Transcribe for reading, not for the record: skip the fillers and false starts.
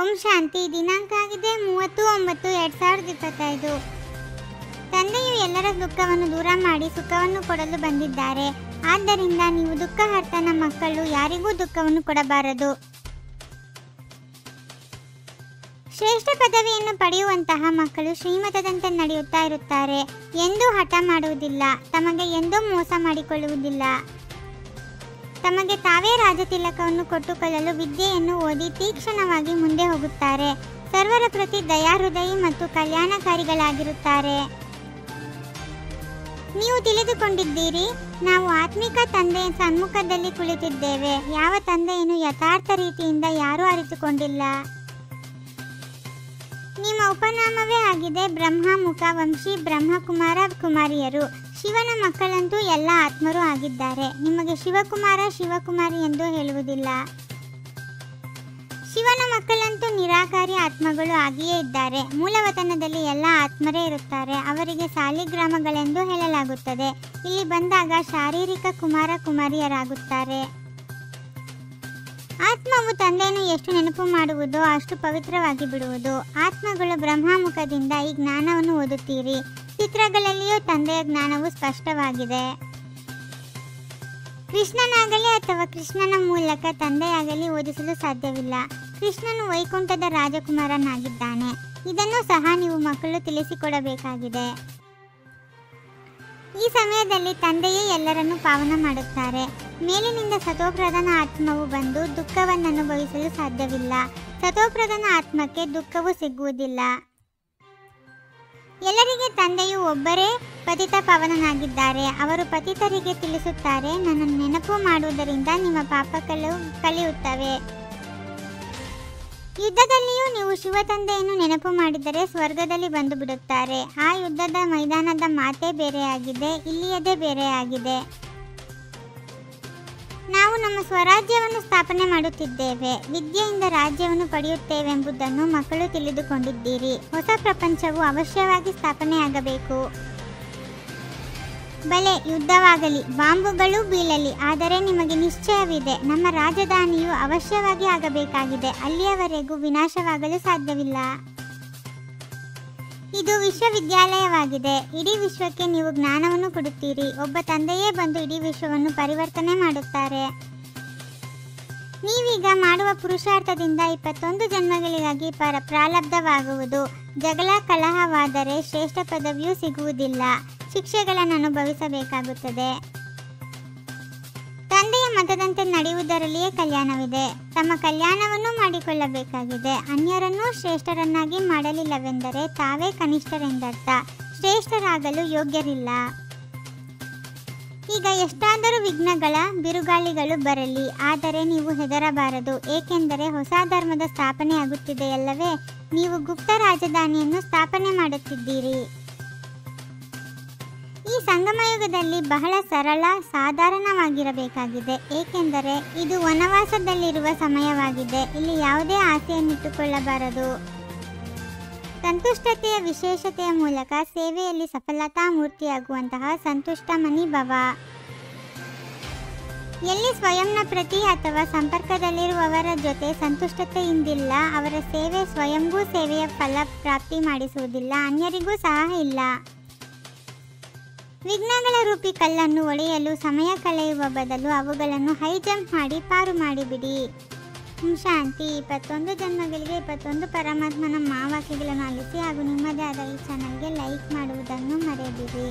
ಓಂ ಶಾಂತಿ. ದಿನಾಂಕ ಆಗಿದೆ 30/9/2025. ತಂದೆಯು ಎಲ್ಲರ ದುಃಖವನ್ನು ದೂರ ಮಾಡಿ ಸುಖವನ್ನು ಕೊಡಲು ಬಂದಿದ್ದಾರೆ. ಆದ್ದರಿಂದ ನೀವು ದುಃಖಹರ್ತನ ಮಕ್ಕಳು, ಯಾರಿಗೂ ದುಃಖವನ್ನು ಕೊಡಬಾರದು. ಶ್ರೇಷ್ಠ ಪದವಿಯನ್ನು ಪಡೆಯುವಂತಹ ಮಕ್ಕಳು ಶ್ರೀಮತದಂತೆ ನಡೆಯುತ್ತಾ ಇರುತ್ತಾರೆ. ಎಂದೂ ಹಠ ಮಾಡುವುದಿಲ್ಲ, ತಮಗೆ ಎಂದೂ ಮೋಸ ಮಾಡಿಕೊಳ್ಳುವುದಿಲ್ಲ. ತಮಗೆ ತಾವೇ ರಾಜತಿಲಕವನ್ನು ಕೊಟ್ಟುಕೊಳ್ಳಲು ವಿದ್ಯೆಯನ್ನು ಓದಿ ತೀಕ್ಷ್ಣವಾಗಿ ಮುಂದೆ ಹೋಗುತ್ತಾರೆ. ಸರ್ವರ ಪ್ರತಿ ದಯಾಹೃದಯಿ ಮತ್ತು ಕಲ್ಯಾಣಕಾರಿಗಳಾಗಿರುತ್ತಾರೆ. ನೀವು ತಿಳಿದುಕೊಂಡಿದ್ದೀರಿ, ನಾವು ಆತ್ಮಿಕ ತಂದೆಯ ಸನ್ಮುಖದಲ್ಲಿ ಕುಳಿತಿದ್ದೇವೆ. ಯಾವ ತಂದೆಯನ್ನು ಯಥಾರ್ಥ ರೀತಿಯಿಂದ ಯಾರೂ ಅರಿತುಕೊಂಡಿಲ್ಲ. ನಿಮ್ಮ ಉಪನಾಮವೇ ಆಗಿದೆ ಬ್ರಹ್ಮಮುಖ ವಂಶಿ ಬ್ರಹ್ಮಕುಮಾರ ಕುಮಾರಿಯರು. ಶಿವನ ಮಕ್ಕಳಂತೂ ಎಲ್ಲ ಆತ್ಮರು ಆಗಿದ್ದಾರೆ. ನಿಮಗೆ ಶಿವಕುಮಾರ ಶಿವಕುಮಾರಿ ಎಂದು ಹೇಳುವುದಿಲ್ಲ. ಶಿವನ ಮಕ್ಕಳಂತೂ ನಿರಾಕಾರಿ ಆತ್ಮಗಳು ಆಗಿಯೇ ಇದ್ದಾರೆ. ಮೂಲವತನದಲ್ಲಿ ಎಲ್ಲ ಆತ್ಮರೇ ಇರುತ್ತಾರೆ. ಅವರಿಗೆ ಸಾಲಿಗ್ರಾಮಗಳೆಂದು ಹೇಳಲಾಗುತ್ತದೆ. ಇಲ್ಲಿ ಬಂದಾಗ ಶಾರೀರಿಕ ಕುಮಾರ ಕುಮಾರಿಯರಾಗುತ್ತಾರೆ. ಆತ್ಮವು ತಂದೆಯನ್ನು ಎಷ್ಟು ನೆನಪು ಮಾಡುವುದೋ ಅಷ್ಟು ಪವಿತ್ರವಾಗಿ ಬಿಡುವುದು. ಆತ್ಮಗಳು ಬ್ರಹ್ಮಮುಖದಿಂದ ಈ ಜ್ಞಾನವನ್ನು ಓದುತ್ತೀರಿ. ಚಿತ್ರಗಳಲ್ಲಿಯೂ ತಂದೆಯ ಜ್ಞಾನವು ಸ್ಪಷ್ಟವಾಗಿದೆ. ಕೃಷ್ಣನಾಗಲಿ ಅಥವಾ ಕೃಷ್ಣನ ಮೂಲಕ ತಂದೆಯಾಗಲಿ ಓದಿಸಲು ಸಾಧ್ಯವಿಲ್ಲ. ಕೃಷ್ಣನು ವೈಕುಂಠದ ರಾಜಕುಮಾರನಾಗಿದ್ದಾನೆ. ಇದನ್ನು ಸಹ ನೀವು ಮಕ್ಕಳು ತಿಳಿಸಿಕೊಡಬೇಕಾಗಿದೆ. ಈ ಸಮಯದಲ್ಲಿ ತಂದೆಯೇ ಎಲ್ಲರನ್ನೂ ಪಾವನ ಮಾಡುತ್ತಾರೆ. ಮೇಲಿನಿಂದ ಸತೋಪ್ರಧಾನ ಆತ್ಮವು ಬಂದು ದುಃಖವನ್ನು ಅನುಭವಿಸಲು ಸಾಧ್ಯವಿಲ್ಲ. ಸತೋಪ್ರಧಾನ ಆತ್ಮಕ್ಕೆ ದುಃಖವು ಸಿಗುವುದಿಲ್ಲ. ಎಲ್ಲರಿಗೆ ತಂದೆಯು ಒಬ್ಬರೇ ಪತಿತ ಪಾವನನಾಗಿದ್ದಾರೆ. ಅವರು ಪತಿತರಿಗೆ ತಿಳಿಸುತ್ತಾರೆ, ನನ್ನನ್ನು ನೆನಪು ಮಾಡುವುದರಿಂದ ನಿಮ್ಮ ಪಾಪಗಳು ಕಳೆಯುತ್ತವೆ. ಯುದ್ಧದಲ್ಲಿಯೂ ನೀವು ಶಿವ ತಂದೆಯನ್ನು ನೆನಪು ಮಾಡಿದರೆ ಸ್ವರ್ಗದಲ್ಲಿ ಬಂದು ಬಿಡುತ್ತಾರೆ. ಆ ಯುದ್ಧದ ಮೈದಾನದ ಮಾತೇ ಬೇರೆಯಾಗಿದೆ, ಇಲ್ಲಿಯದೇ ಬೇರೆಯಾಗಿದೆ. ನಾವು ನಮ್ಮ ಸ್ವರಾಜ್ಯವನ್ನು ಸ್ಥಾಪನೆ ಮಾಡುತ್ತಿದ್ದೇವೆ. ವಿದ್ಯೆಯಿಂದ ರಾಜ್ಯವನ್ನು ಪಡೆಯುತ್ತೇವೆಂಬುದನ್ನು ಮಕ್ಕಳು ತಿಳಿದುಕೊಂಡಿದ್ದೀರಿ. ಹೊಸ ಪ್ರಪಂಚವು ಅವಶ್ಯವಾಗಿ ಸ್ಥಾಪನೆಯಾಗಬೇಕು. ಬಲೆ ಯುದ್ಧವಾಗಲಿ, ಬಾಂಬುಗಳು ಬೀಳಲಿ, ಆದರೆ ನಿಮಗೆ ನಿಶ್ಚಯವಿದೆ, ನಮ್ಮ ರಾಜಧಾನಿಯು ಅವಶ್ಯವಾಗಿ ಆಗಬೇಕಾಗಿದೆ. ಅಲ್ಲಿಯವರೆಗೂ ವಿನಾಶವಾಗಲು ಸಾಧ್ಯವಿಲ್ಲ. ಇದು ವಿಶ್ವವಿದ್ಯಾಲಯವಾಗಿದೆ. ಇಡೀ ವಿಶ್ವಕ್ಕೆ ನೀವು ಜ್ಞಾನವನ್ನು ಕೊಡುತ್ತೀರಿ. ಒಬ್ಬ ತಂದೆಯೇ ಬಂದು ಇಡೀ ವಿಶ್ವವನ್ನು ಪರಿವರ್ತನೆ ಮಾಡುತ್ತಾರೆ. ನೀವೀಗ ಮಾಡುವ ಪುರುಷಾರ್ಥದಿಂದ 21 ಜನ್ಮಗಳಿಗಾಗಿ ಪ್ರಾರಬ್ಧವಾಗುವುದು. ಜಗಳ ಕಲಹವಾದರೆ ಶ್ರೇಷ್ಠ ಪದವಿಯೂ ಸಿಗುವುದಿಲ್ಲ. ಶಿಕ್ಷೆಗಳನ್ನು ಅನುಭವಿಸಬೇಕಾಗುತ್ತದೆ. ತಂದೆಯ ಮತದಂತೆ ನಡೆಯುವುದರಲ್ಲಿಯೇ ಕಲ್ಯಾಣವಿದೆ. ತಮ್ಮ ಕಲ್ಯಾಣವನ್ನು ಮಾಡಿಕೊಳ್ಳಬೇಕಾಗಿದೆ. ಅನ್ಯರನ್ನೂ ಶ್ರೇಷ್ಠರನ್ನಾಗಿ ಮಾಡಲಿಲ್ಲವೆಂದರೆ ತಾವೇ ಕನಿಷ್ಠರೆಂದರ್ಥ. ಶ್ರೇಷ್ಠರಾಗಲು ಯೋಗ್ಯರಿಲ್ಲ. ಈಗ ಎಷ್ಟಾದರೂ ವಿಘ್ನಗಳ ಬಿರುಗಾಳಿಗಳು ಬರಲಿ, ಆದರೆ ನೀವು ಹೆದರಬಾರದು. ಏಕೆಂದರೆ ಹೊಸ ಧರ್ಮದ ಸ್ಥಾಪನೆಯಾಗುತ್ತಿದೆಯಲ್ಲವೇ? ನೀವು ಗುಪ್ತ ರಾಜಧಾನಿಯನ್ನು ಸ್ಥಾಪನೆ ಮಾಡುತ್ತಿದ್ದೀರಿ. ಈ ಸಂಗಮಯುಗದಲ್ಲಿ ಬಹಳ ಸರಳ ಸಾಧಾರಣವಾಗಿರಬೇಕಾಗಿದೆ. ಏಕೆಂದರೆ ಇದು ವನವಾಸದಲ್ಲಿರುವ ಸಮಯವಾಗಿದೆ. ಇಲ್ಲಿ ಯಾವುದೇ ಆಸೆಯನ್ನಿಟ್ಟುಕೊಳ್ಳಬಾರದು. ಸಂತುಷ್ಟತೆಯ ವಿಶೇಷತೆಯ ಮೂಲಕ ಸೇವೆಯಲ್ಲಿ ಸಫಲತಾ ಮೂರ್ತಿಯಾಗುವಂತಹ ಸಂತುಷ್ಟ ಮನಿಭವ. ಎಲ್ಲಿ ಸ್ವಯಂನ ಪ್ರತಿ ಅಥವಾ ಸಂಪರ್ಕದಲ್ಲಿರುವವರ ಜೊತೆ ಸಂತುಷ್ಟತೆಯಿಂದಿಲ್ಲ, ಅವರ ಸೇವೆ ಸ್ವಯಂಗೂ ಸೇವೆಯ ಫಲ ಪ್ರಾಪ್ತಿ ಮಾಡಿಸುವುದಿಲ್ಲ, ಅನ್ಯರಿಗೂ ಸಹ ಇಲ್ಲ. ವಿಘ್ನಗಳ ರೂಪಿ ಕಲ್ಲನ್ನು ಒಡೆಯಲು ಸಮಯ ಕಳೆಯುವ ಬದಲು ಅವುಗಳನ್ನು ಹೈ ಜಂಪ್ ಮಾಡಿ ಪಾರು ಮಾಡಿಬಿಡಿ. ಶಾಂತಿ. 21 ಜನ್ಮಗಳಿಗೆ 21 ಪರಮಾತ್ಮನ ಮಹಾವಾಕ್ಯಗಳನ್ನು ಆಲಿಸಿ ಹಾಗೂ ನಿಮ್ಮದೇ ಆದ ಈ ಚಾನಲ್ಗೆ ಲೈಕ್ ಮಾಡುವುದನ್ನು ಮರೆಯದಿರಿ.